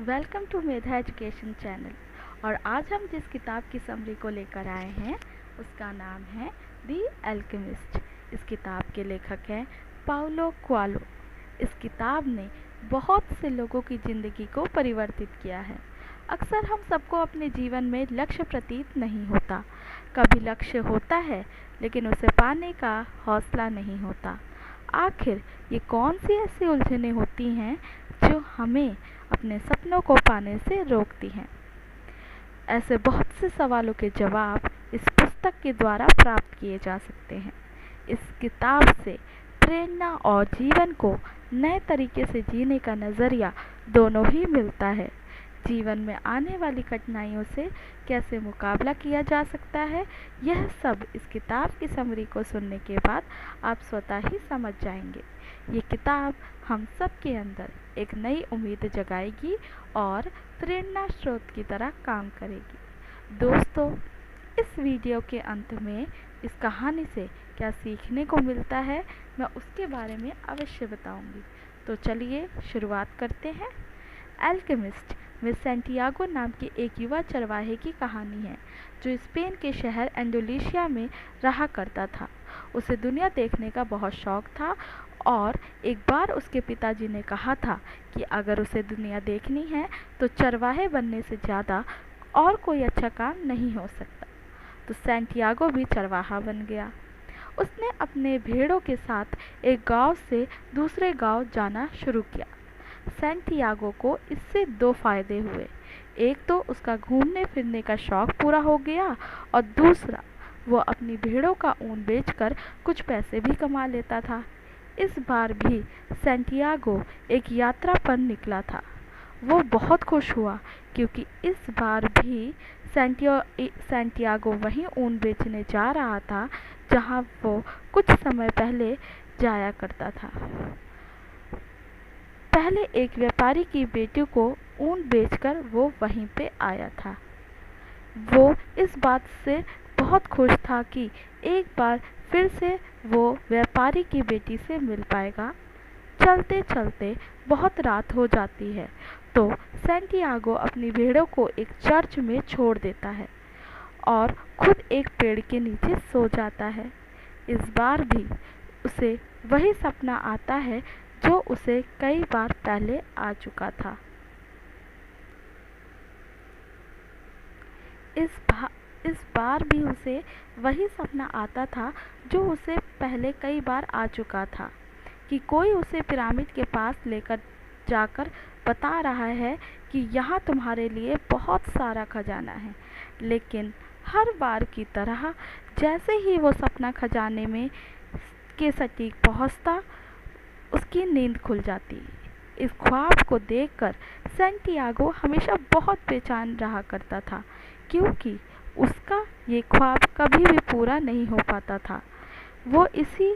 Welcome to Medha education channel. और आज हम जिस किताब की समरी को लेकर आए हैं उसका नाम है दी एल्केमिस्ट। इस किताब के लेखक हैं पाउलो कोएल्हो। इस किताब ने बहुत से लोगों की ज़िंदगी को परिवर्तित किया है। अक्सर हम सबको अपने जीवन में लक्ष्य प्रतीत नहीं होता। कभी लक्ष्य होता है लेकिन उसे पाने का हौसला नहीं होता। आखिर ये कौन सी ऐसी उलझनें होती हैं जो हमें अपने सपनों को पाने से रोकती हैं? ऐसे बहुत से सवालों के जवाब इस पुस्तक के द्वारा प्राप्त किए जा सकते हैं। इस किताब से प्रेरणा और जीवन को नए तरीके से जीने का नज़रिया दोनों ही मिलता है। जीवन में आने वाली कठिनाइयों से कैसे मुकाबला किया जा सकता है, यह सब इस किताब की समरी को सुनने के बाद आप स्वतः ही समझ जाएंगे। ये किताब हम सब के अंदर एक नई उम्मीद जगाएगी और प्रेरणा स्रोत की तरह काम करेगी। दोस्तों, इस वीडियो के अंत में इस कहानी से क्या सीखने को मिलता है, मैं उसके बारे में अवश्य बताऊंगी। तो चलिए शुरुआत करते हैं। एल्केमिस्ट में सैंटियागो नाम के एक युवा चरवाहे की कहानी है जो स्पेन के शहर एंडोलिशिया में रहा करता था। उसे दुनिया देखने का बहुत शौक था और एक बार उसके पिताजी ने कहा था कि अगर उसे दुनिया देखनी है तो चरवाहे बनने से ज़्यादा और कोई अच्छा काम नहीं हो सकता। तो सैंटियागो भी चरवाहा बन गया। उसने अपने भेड़ों के साथ एक गांव से दूसरे गांव जाना शुरू किया। सैंटियागो को इससे दो फायदे हुए। एक तो उसका घूमने फिरने का शौक पूरा हो गया और दूसरा वो अपनी भेड़ों का ऊन बेचकर कुछ पैसे भी कमा लेता था। इस बार भी सैंटियागो एक यात्रा पर निकला था। वो बहुत खुश हुआ क्योंकि इस बार भी सैंटियागो वहीं ऊन बेचने जा रहा था जहां वो कुछ समय पहले जाया करता था। पहले एक व्यापारी की बेटी को ऊन बेचकर वो वहीं पे आया था। वो इस बात से बहुत खुश था कि एक बार फिर से वो व्यापारी की बेटी से मिल पाएगा। चलते चलते बहुत रात हो जाती है तो सैंटियागो अपनी भेड़ों को एक चर्च में छोड़ देता है और खुद एक पेड़ के नीचे सो जाता है। इस बार भी उसे वही सपना आता है जो उसे कई बार पहले आ चुका था। इस बार भी उसे वही सपना आता था जो उसे पहले कई बार आ चुका था कि कोई उसे पिरामिड के पास लेकर जाकर बता रहा है कि यहाँ तुम्हारे लिए बहुत सारा खजाना है। लेकिन हर बार की तरह जैसे ही वो सपना खजाने में के सटीक पहुँचता, उसकी नींद खुल जाती। इस ख्वाब को देखकर सैंटियागो हमेशा बहुत बेचैन रहा करता था क्योंकि उसका ये ख्वाब कभी भी पूरा नहीं हो पाता था। वो इसी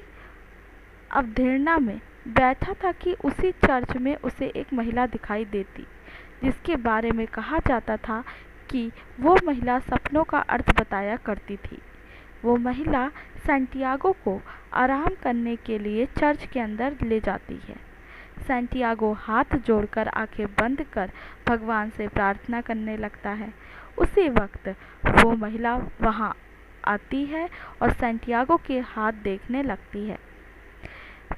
अवधारणा में बैठा था कि उसी चर्च में उसे एक महिला दिखाई देती जिसके बारे में कहा जाता था कि वो महिला सपनों का अर्थ बताया करती थी। वो महिला सैंटियागो को आराम करने के लिए चर्च के अंदर ले जाती है। सैंटियागो हाथ जोड़कर आंखें बंद कर भगवान से प्रार्थना करने लगता है। उसी वक्त वो महिला वहां आती है और सैंटियागो के हाथ देखने लगती है।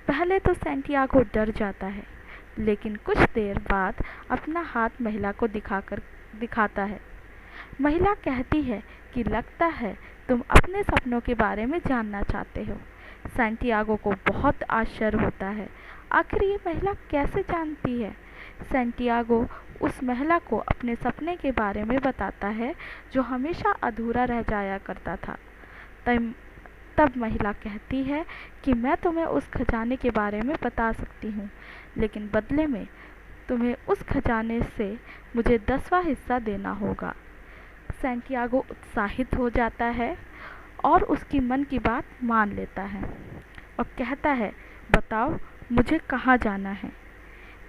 पहले तो सैंटियागो डर जाता है लेकिन कुछ देर बाद अपना हाथ महिला को दिखाता है। महिला कहती है कि लगता है तुम अपने सपनों के बारे में जानना चाहते हो। सैंटियागो को बहुत आश्चर्य होता है, आखिर ये महिला कैसे जानती है। सैंटियागो उस महिला को अपने सपने के बारे में बताता है जो हमेशा अधूरा रह जाया करता था। तब महिला कहती है कि मैं तुम्हें उस खजाने के बारे में बता सकती हूँ, लेकिन बदले में तुम्हें उस खजाने से मुझे 10वां हिस्सा देना होगा। सैंटियागो उत्साहित हो जाता है और उसकी मन की बात मान लेता है और कहता है, बताओ मुझे कहाँ जाना है।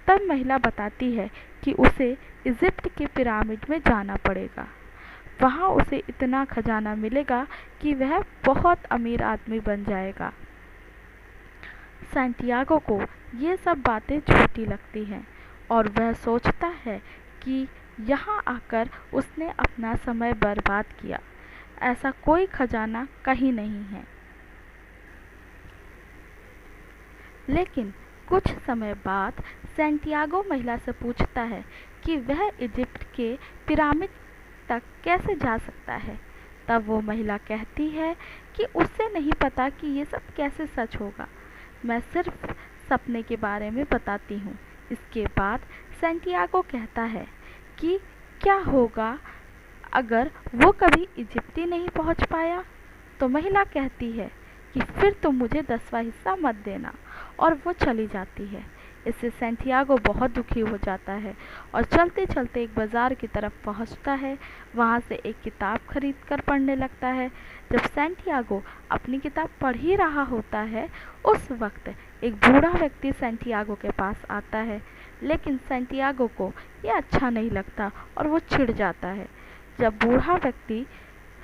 तब महिला बताती है कि उसे इजिप्ट के पिरामिड में जाना पड़ेगा। वहाँ उसे इतना खजाना मिलेगा कि वह बहुत अमीर आदमी बन जाएगा। सैंटियागो को ये सब बातें झूठी लगती हैं और वह सोचता है कि यहाँ आकर उसने अपना समय बर्बाद किया। ऐसा कोई खजाना कहीं नहीं है। लेकिन कुछ समय बाद सैंटियागो महिला से पूछता है कि वह इजिप्ट के पिरामिड तक कैसे जा सकता है। तब वो महिला कहती है कि उसे नहीं पता कि ये सब कैसे सच होगा, मैं सिर्फ सपने के बारे में बताती हूँ। इसके बाद सैंटियागो कहता है कि क्या होगा अगर वो कभी इजिप्ट नहीं पहुँच पाया। तो महिला कहती है कि फिर तुम मुझे 10वां हिस्सा मत देना, और वो चली जाती है। इससे सैंटियागो बहुत दुखी हो जाता है और चलते चलते एक बाज़ार की तरफ पहुंचता है। वहां से एक किताब खरीद कर पढ़ने लगता है। जब सैंटियागो अपनी किताब पढ़ ही रहा होता है, उस वक्त एक बूढ़ा व्यक्ति सैंटियागो के पास आता है। लेकिन सैंटियागो को यह अच्छा नहीं लगता और वो चिढ़ जाता है। जब बूढ़ा व्यक्ति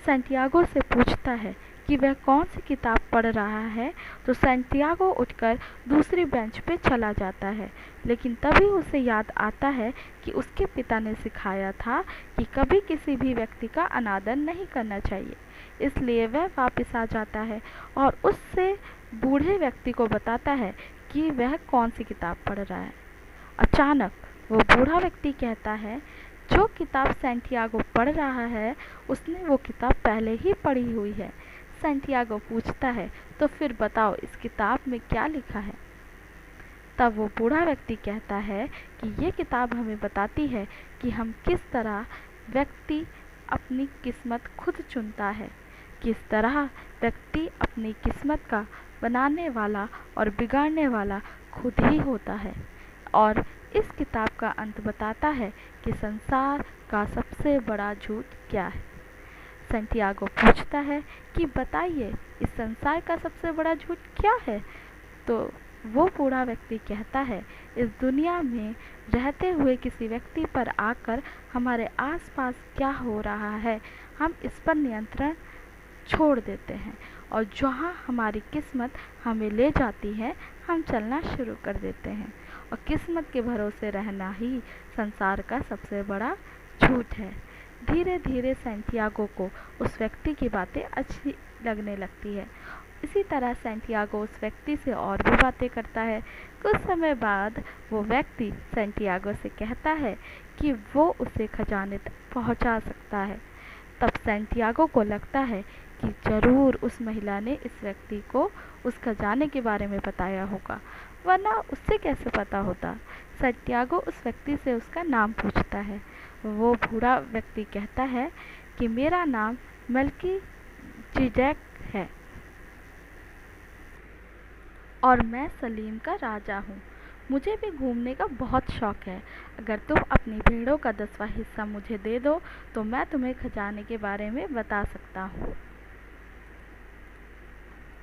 सैंटियागो से पूछता है कि वह कौन सी किताब पढ़ रहा है, तो सैंटियागो उठकर दूसरी बेंच पे चला जाता है। लेकिन तभी उसे याद आता है कि उसके पिता ने सिखाया था कि कभी किसी भी व्यक्ति का अनादर नहीं करना चाहिए। इसलिए वह वापस आ जाता है और उससे बूढ़े व्यक्ति को बताता है कि वह कौन सी किताब पढ़ रहा है। अचानक वो बूढ़ा व्यक्ति कहता है, जो किताब सैंटियागो पढ़ रहा है उसने वो किताब पहले ही पढ़ी हुई है। सैंटियागो पूछता है, तो फिर बताओ इस किताब में क्या लिखा है। तब वो बूढ़ा व्यक्ति कहता है कि ये किताब हमें बताती है कि हम किस तरह व्यक्ति अपनी किस्मत खुद चुनता है, किस तरह व्यक्ति अपनी किस्मत का बनाने वाला और बिगाड़ने वाला खुद ही होता है। और इस किताब का अंत बताता है कि संसार का सबसे बड़ा झूठ क्या है। सैंटियागो पूछता है कि बताइए इस संसार का सबसे बड़ा झूठ क्या है। तो वो बूढ़ा व्यक्ति कहता है, इस दुनिया में रहते हुए किसी व्यक्ति पर आकर हमारे आसपास क्या हो रहा है हम इस पर नियंत्रण छोड़ देते हैं, और जहाँ हमारी किस्मत हमें ले जाती है हम चलना शुरू कर देते हैं, और किस्मत के भरोसे रहना ही संसार का सबसे बड़ा झूठ है। धीरे धीरे सैंटियागो को उस व्यक्ति की बातें अच्छी लगने लगती है। इसी तरह सैंटियागो उस व्यक्ति से और भी बातें करता है। कुछ समय बाद वो व्यक्ति सैंटियागो से कहता है कि वो उसे खजाने तक पहुंचा सकता है। तब सैंटियागो को लगता है कि जरूर उस महिला ने इस व्यक्ति को उस खजाने के बारे में बताया होगा, वरना उससे कैसे पता होता। सैंटियागो उस व्यक्ति से उसका नाम पूछता है। वो बूढ़ा व्यक्ति कहता है कि मेरा नाम मेल्कीजेडेक है और मैं सलीम का राजा हूँ। मुझे भी घूमने का बहुत शौक है। अगर तुम अपनी भेड़ों का 10वां हिस्सा मुझे दे दो तो मैं तुम्हें खजाने के बारे में बता सकता हूँ।